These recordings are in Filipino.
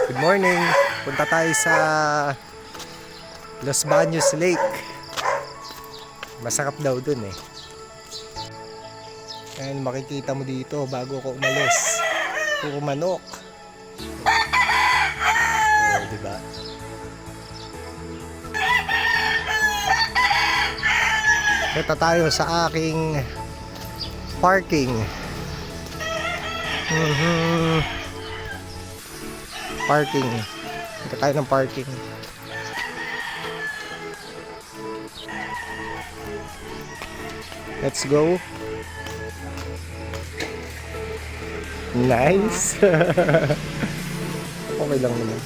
Good morning. Punta tayo sa Los Baños Lake. Masarap daw dun eh. Ayan, makikita mo dito bago ako umalis. Puro manok. Oh, diba? Punta tayo sa aking parking. Parking. Punta tayo ng parking. Let's go. Nice. Okay lang naman.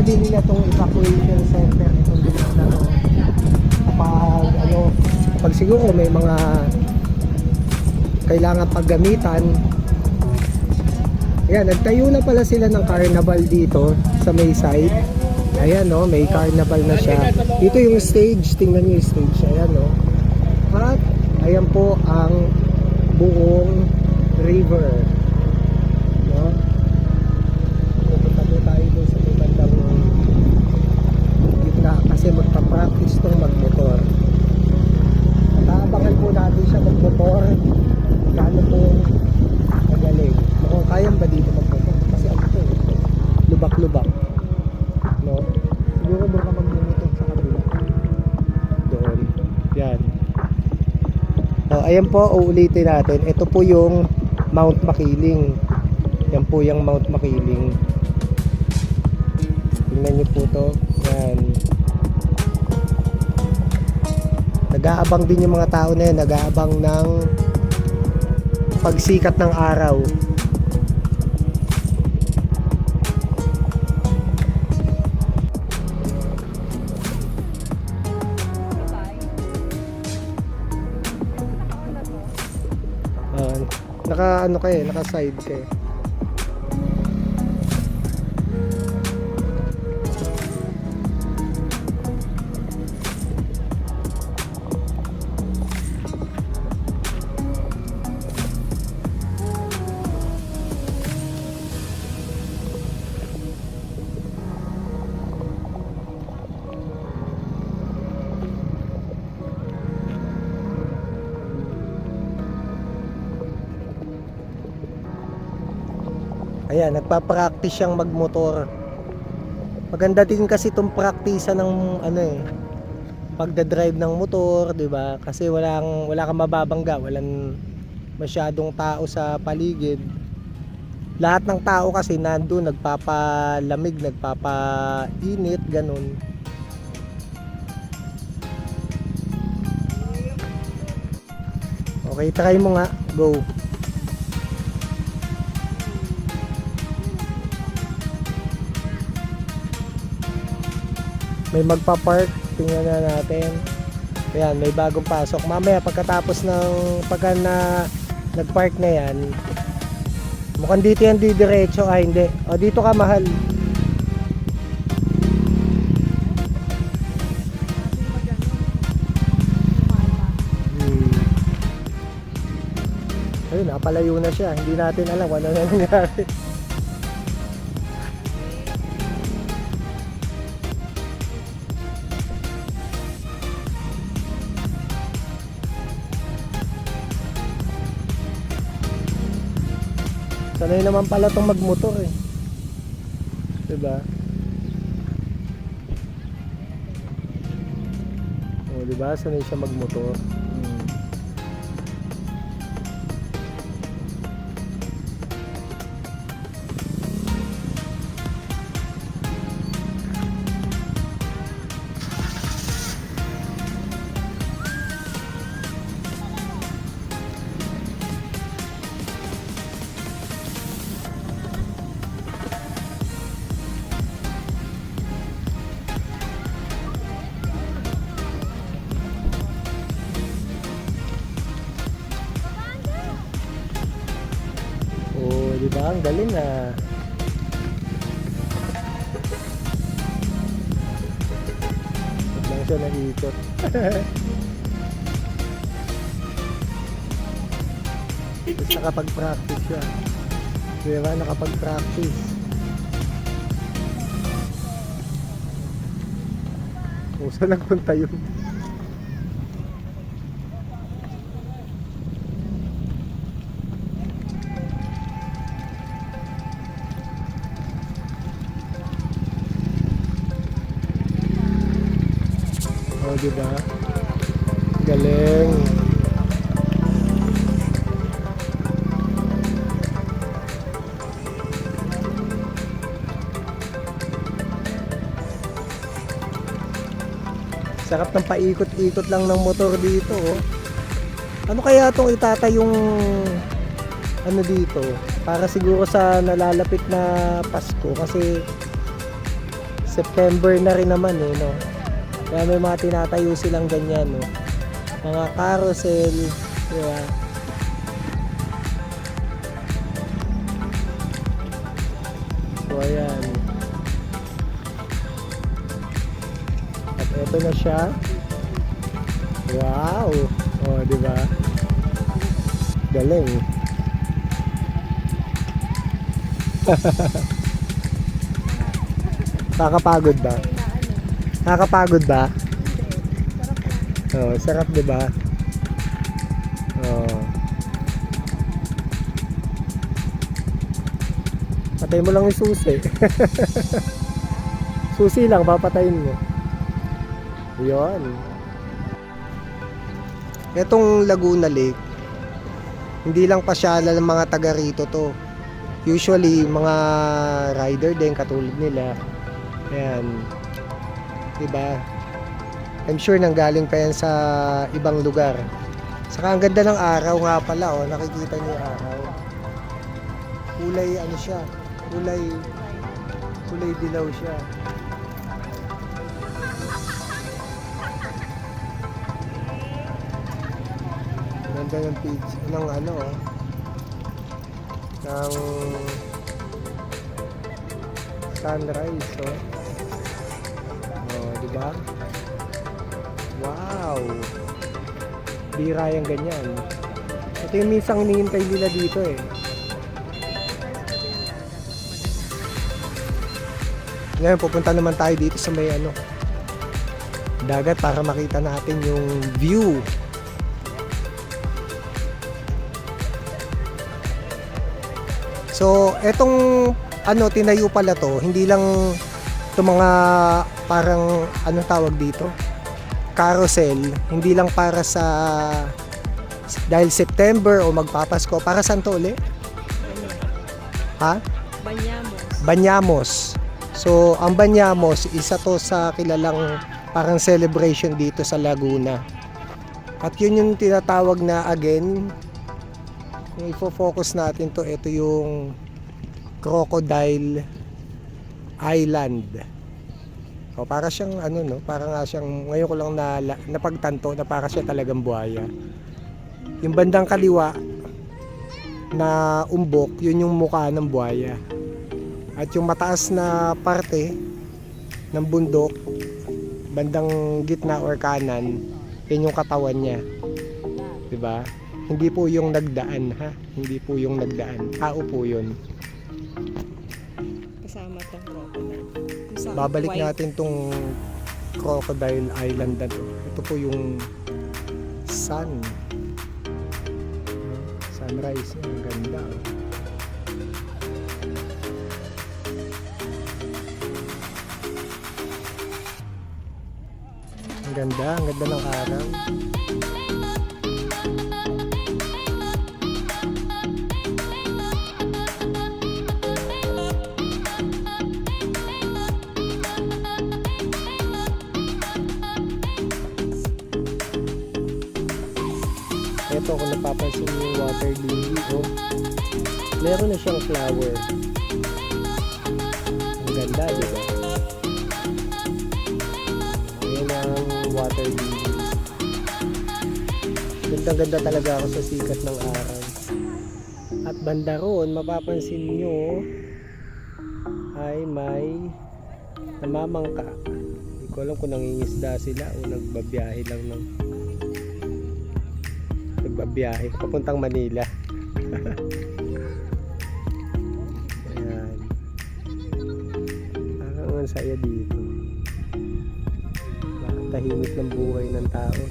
din nila itong evacuation center itong lugar na to. Pag siguro may mga kailangan paggamitan. Ayan, nagtayo na pala sila ng carnival dito sa may side. Ayan no, may carnival na siya. Dito yung stage, tingnan nyo yung stage. Ayan no. At ayan po ang buong river. No? Pupunta po tayo dun sa may bandang gitna kasi magpa-practice tong magmotor. At aabangan po natin siya magmotor. Gaano po magaling. Mukhang kayang ba dito magmotor? Kasi ano to, lubak-lubak. No? Siguro doon ka magmumotor sa kabila. Doon. Yan. So, ayan po, uulitin natin. Ito po yung Mount Makiling. Yan po yung Mount Makiling. Tingnan nyo po to. Yan. Nag-aabang din yung mga tao na yan. Nag-aabang ng pagsikat ng araw. Naka ano kayo, naka side kayo. Ayan, nagpa-practice siyang magmotor. Maganda din kasi itong practice ng ano pagda-drive ng motor, 'di ba? Kasi wala kang mababangga, walang masyadong tao sa paligid. Lahat ng tao kasi nandoon nagpapalamig, nagpapainit, ganun. Okay, try mo nga. Go. May magpa-park, tingnan na natin. Ayan, may bagong pasok. Mamaya pagkatapos ng nag-park na yan, mukhang dito yan didiretso. Hindi. O, dito ka, mahal. Ayun, napalayo na siya. Hindi natin alam kung ano na nangyari. Sanay naman pala itong magmotor diba? O diba, sanay siya magmotor. Diba? Ang galing Huwag lang siya nag-iikot. Tapos nakapag-practice siya. Diba? Nakapag-practice. O, saan nagpunta yun? Diba? Galing. Sarap ng paikot-ikot lang ng motor dito. Ano kaya itong itatayong ano dito? Para siguro sa nalalapit na Pasko kasi September na rin naman eh, no? Kaya may mga tinatayo silang ganyan, no? Mga carousel, di ba? So, ayan. At eto na siya. Wow! Oh, di ba? Galing. Nakakapagod ba? Nakakapagod ba? Oh, sarap 'di ba? Oh. Patay mo lang yung susi. Susi lang papatayin mo. 'Yon. Etong Laguna Lake, hindi lang pasyalan ng mga taga rito to. Usually, mga rider din katulad nila. Ayan. Diba? I'm sure nanggaling pa yan sa ibang lugar. Saka ang ganda ng araw nga pala, oh. Nakikita niyo yung araw. Kulay, ano siya? Kulay dilaw siya. Ganda ng page, ng ano, oh. Ng sunrise, oh. Oh, di ba? Wow. Bira yung ganyan. Ito yung minsang hinihintay nila dito eh. Ngayon pupunta naman tayo dito sa may ano, dagat para makita natin yung view. So, etong ano, tinayo pala to, hindi lang itong mga parang, anong tawag dito? Carousel, hindi lang para sa, dahil September o magpapasko, para saan to ulit? Ha? Banyamos. Banyamos. So, ang Banyamos, isa to sa kilalang parang celebration dito sa Laguna. At yun yung tinatawag na, again, kung ifo-focus natin to, ito yung Crocodile Island. O, para siyang ano, no, para nga siyang, ngayon ko lang napagtanto na para siya talagang buhaya. Yung bandang kaliwa na umbok, yun yung mukha ng buhaya. At yung mataas na parte ng bundok, bandang gitna or kanan, yun yung katawan niya. 'Di ba? Hindi po yung nagdaan, ha? Hindi po yung nagdaan. Tao po yun. Kasama tong crocodile. Babalik natin tong Crocodile Island na to. Ito po yung sun. Sunrise. Ang ganda. Ang ganda ng araw. Ito, kung napapansin niyo yung water lily, oh, meron na siyang flower. Ang ganda, di ba? Ayan ang water lily. Ganda-ganda talaga ako sa sikat ng araw. At banda roon, mapapansin niyo ay may namamangka. Hindi ko alam kung nangingisda sila o nagbabiyahe lang ng nagbabiyahe papuntang Manila. Ayan. Ang saya dito. Tahimik ng buhay ng tao.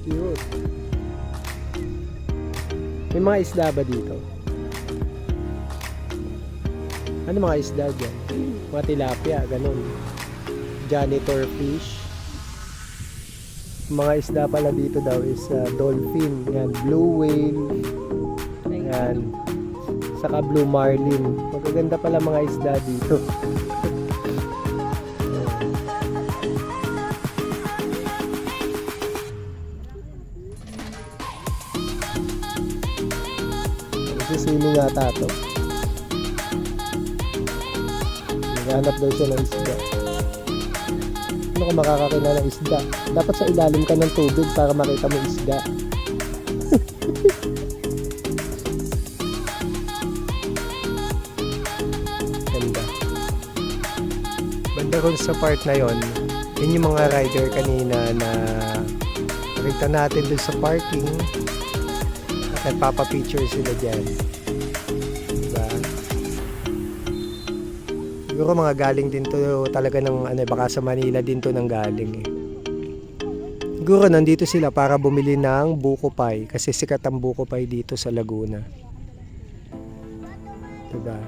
Cute. May mga isda ba dito? Ano mga isda dyan? Mga tilapia, ganun. Janitor fish. Mga isda pala dito daw is dolphin, yan, blue whale, yan, saka blue marlin. Magaganda pala mga isda dito. Nagsiswimming yata to. Naghanap daw siya ng isda. Ano ka makakakita ng isda? Dapat sa ilalim ka ng tubig para makita mo isda. Ganda. Banda ron sa part na yon, yun yung mga rider kanina na nakita natin dun sa parking at nagpapapicture sila dyan. Diba? Siguro mga galing din to talaga ng ano, baka sa Manila din to nang galing eh. Siguro nandito sila para bumili ng buko pie kasi sikat ang buko pie dito sa Laguna. Diba?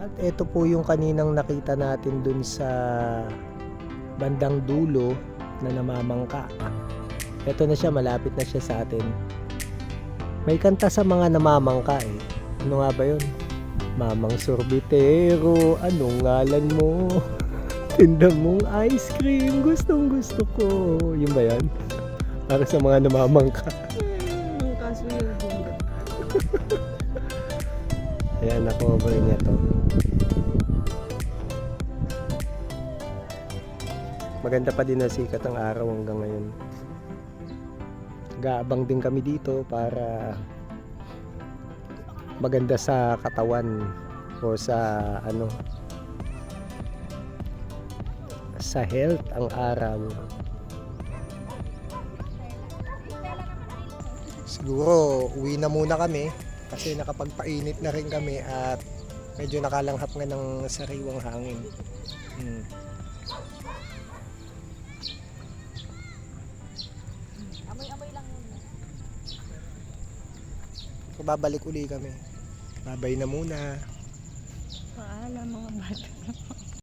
At ito po yung kaninang nakita natin dun sa bandang dulo na namamangka. Ito na siya, malapit na siya sa atin. May kanta sa mga namamangka eh. Ano nga ba yun? Mamang sorbitero, anong ngalan mo? Tinda mong ice cream, gustong gusto ko. Yun ba yan? Para sa mga namamangka. Kaso yung bunga. Ayan, na-cover niya to. Maganda pa din na sikat ang araw hanggang ngayon. Gaabang din kami dito para maganda sa katawan o sa ano, sa health ang araw. Siguro uwi na muna kami kasi nakapagpainit na rin kami at medyo nakalanghap nga ng sariwang hangin. Amoy-amoy lang yun. So, babalik uli kami. Babay na muna. Paalam mga bata.